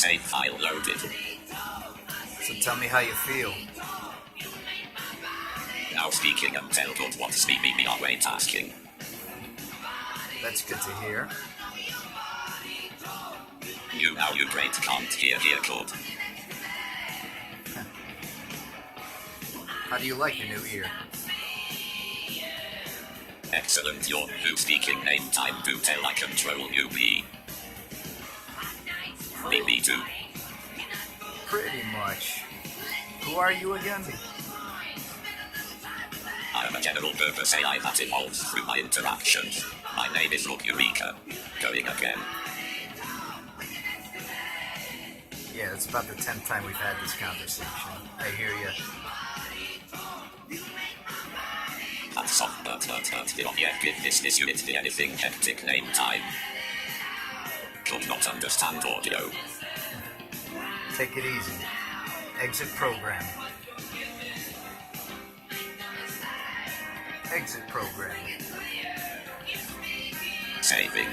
Save file loaded. So tell me how you feel. Now speaking and tell God what to speak me are way tasking. That's good to hear. You great can't hear God. How do you like the new ear? Excellent, your who speaking name time do tell I control you be. Me too. Pretty much. Who are you again? I am a general purpose AI that evolves through my interactions. My name is Eureka. Going again. Yeah, it's about the 10th time we've had this conversation. I hear you. That's soft, but yeah, give this unit the anything hectic name time. Could not understand audio. Take it easy. Exit program. Exit program. Saving.